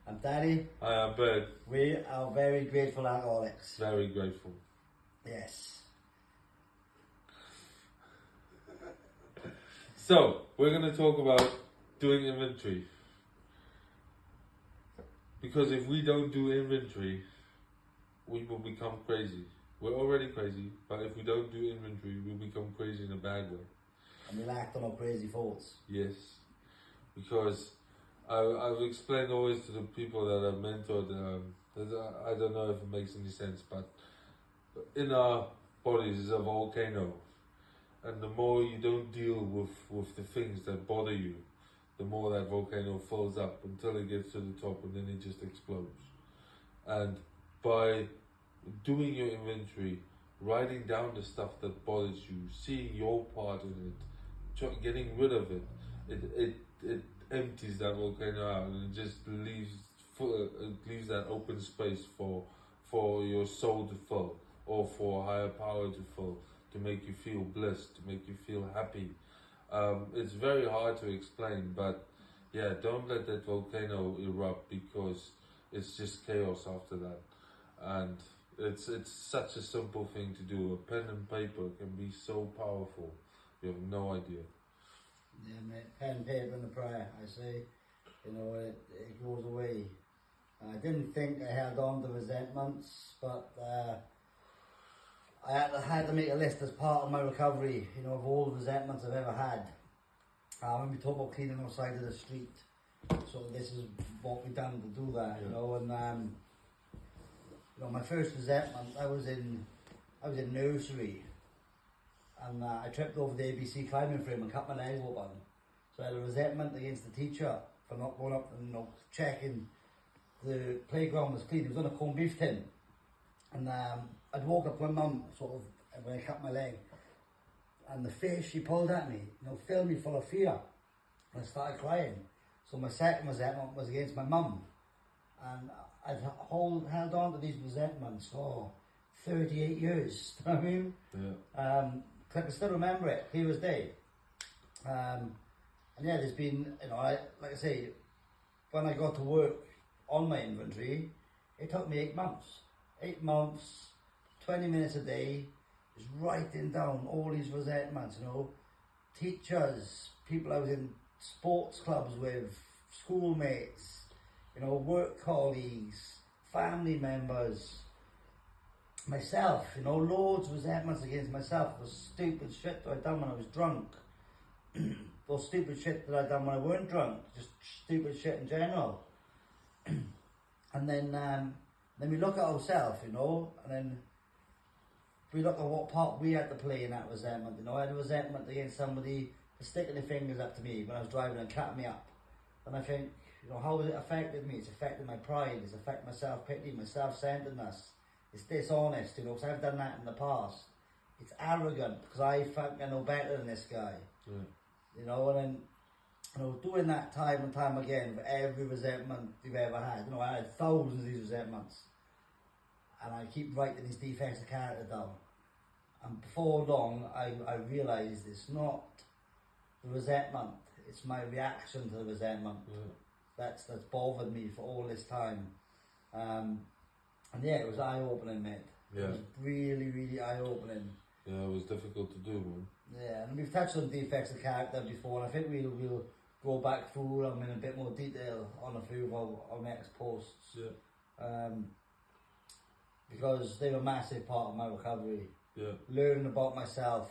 I'm Danny. I am Ben. We are very grateful alcoholics. Very grateful. Yes. So, we're going to talk about doing inventory. Because if we don't do inventory, we will become crazy. We're already crazy, but if we don't do inventory, we'll become crazy in a bad way. And we'll act on our crazy thoughts. Yes. Because I've explained always to the people that I've mentored, that I don't know if it makes any sense, but in our bodies is a volcano. And the more you don't deal with the things that bother you, the more that volcano fills up until it gets to the top and then it just explodes. And by doing your inventory, writing down the stuff that bothers you, seeing your part in it, getting rid of it, it empties that volcano out and it just leaves that open space for your soul to fill, or for a higher power to fill, to make you feel blessed, to make you feel happy. It's very hard to explain, but yeah, don't let that volcano erupt, because it's just chaos after that. And it's such a simple thing to do. A pen and paper can be so powerful. You have no idea. Yeah, mate. Pen, paper and a prayer, I say. You know, it goes away. I didn't think I held on to resentments, but I had to make a list as part of my recovery, you know, of all the resentments I've ever had. When we talk about cleaning outside of the street, so this is what we've done to do that, you know. And you know, my first resentment, I was in nursery, and I tripped over the ABC climbing frame and cut my leg open. So I had a resentment against the teacher for not going up and, you know, checking the playground was clean. It was on a corned beef tin, and I'd walk up to my mum sort of when I cut my leg, and the face she pulled at me, you know, filled me full of fear, and I started crying. So my second resentment was against my mum, and I've held on to these resentments for 38 years. You know what I mean? Yeah. I can still remember it clear as day. And yeah, there's been, you know, like I say, when I got to work on my inventory, it took me 8 months. 8 months, 20 minutes a day, just writing down all these resentments, you know, teachers, people I was in sports clubs with, schoolmates, you know, work colleagues, family members, myself, you know, loads of resentments against myself for stupid shit that I'd done when I was drunk. Or stupid shit that I'd done when I weren't drunk, just stupid shit in general. And then we look at ourselves, you know, and then we look at what part we had to play in that resentment. You know, I had a resentment against somebody for sticking their fingers up to me when I was driving and cutting me up. And I think, you know, how has it affected me? It's affected my pride, it's affected my self-pity, my self-centeredness. It's dishonest, you know, because I've done that in the past. It's arrogant, because I think I know better than this guy. Yeah. You know, and then, you know, doing that time and time again for every resentment you've ever had. You know, I had thousands of these resentments, and I keep writing these defects of character down. And before long, I realised it's not the resentment, it's my reaction to the resentment. Yeah. That's bothered me for all this time. And yeah, it was eye-opening, mate. Yeah. It was really, really eye-opening. Yeah, it was difficult to do, man. Yeah, and we've touched on defects of character before, and I think we'll go back through them in a bit more detail on a few of our next posts. Yeah. Because they're a massive part of my recovery. Yeah. Learning about myself,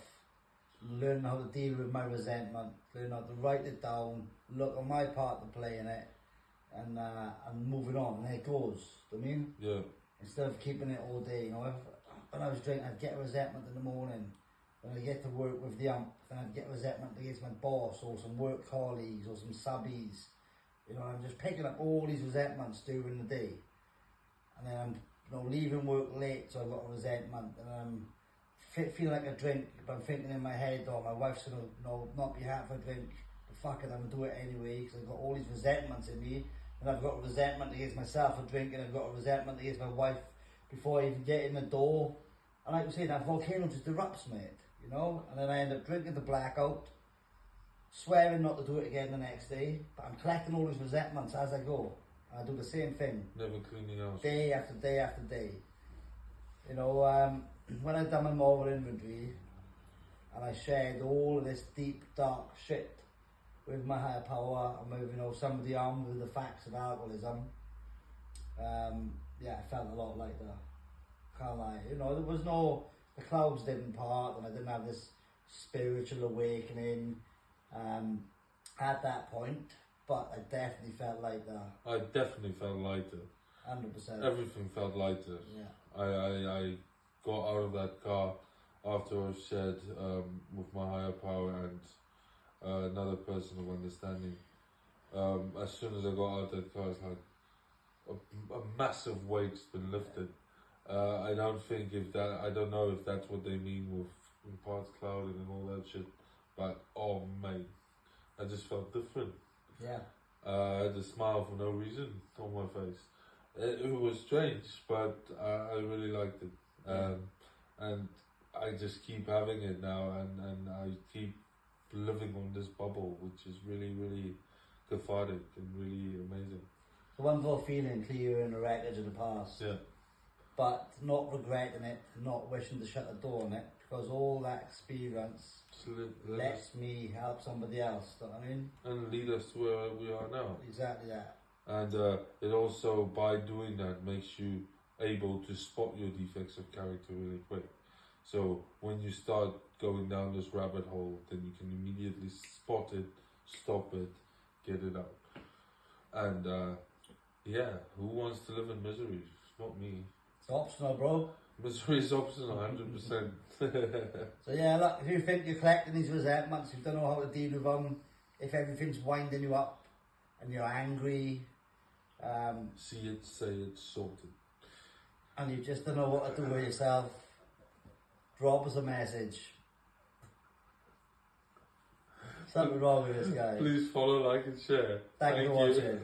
learning how to deal with my resentment, learning how to write it down, look at my part to play in it, and moving on, and there it goes. Do you know what I mean? Yeah. Instead of keeping it all day, you know, when I was drinking, I'd get resentment in the morning. When I get to work with the ump, then I'd get resentment against my boss, or some work colleagues, or some subbies. You know, I'm just picking up all these resentments during the day. And then I'm, you know, leaving work late, so I've got a resentment. And I'm feeling like a drink, but I'm thinking in my head, oh, my wife's going to, you know, not be happy for a drink. But fuck it, I'm going to do it anyway, because I've got all these resentments in me. And I've got a resentment against myself for drinking, I've got a resentment against my wife before I even get in the door. And like you say, that volcano just erupts, mate, you know? And then I end up drinking the blackout, swearing not to do it again the next day, but I'm collecting all these resentments as I go. I do the same thing. Never cleaning house. Day after day after day. You know, when I've done my moral inventory and I shared all of this deep, dark shit with my higher power and with, you know, somebody armed with the facts of alcoholism, yeah, I felt a lot lighter. Can't lie. You know, the clouds didn't part and I didn't have this spiritual awakening at that point, but I definitely felt lighter. I definitely felt lighter. 100%. Everything felt lighter. Yeah. I got out of that car after I shared with my higher power and another person of understanding. As soon as I got out of that car, it's like a massive weight's been lifted. I don't know if that's what they mean with parts clouding and all that shit, but oh mate, I just felt different. Yeah. I had a smile for no reason on my face. It was strange, but I really liked it. And I just keep having it now, and I keep living on this bubble, which is really, really cathartic and really amazing. The wonderful feeling clearing the wreckage of the past. Yeah. But not regretting it, not wishing to shut the door on it, because all that experience lets me help somebody else, do you know what I mean? And lead us to where we are now. Exactly that. And it also, by doing that, makes you able to spot your defects of character really quick. So when you start going down this rabbit hole, then you can immediately spot it, stop it, get it out. And yeah, who wants to live in misery? Not me. It's optional, bro. Misery is optional, 100%. So yeah, look, if you think you're collecting these resentments, you don't know how to deal with them, if everything's winding you up and you're angry, see it, say it, sort it. and you just don't know what to do with yourself, drop us a message. Something wrong with this guy. Please follow, like and share. Thank you for watching.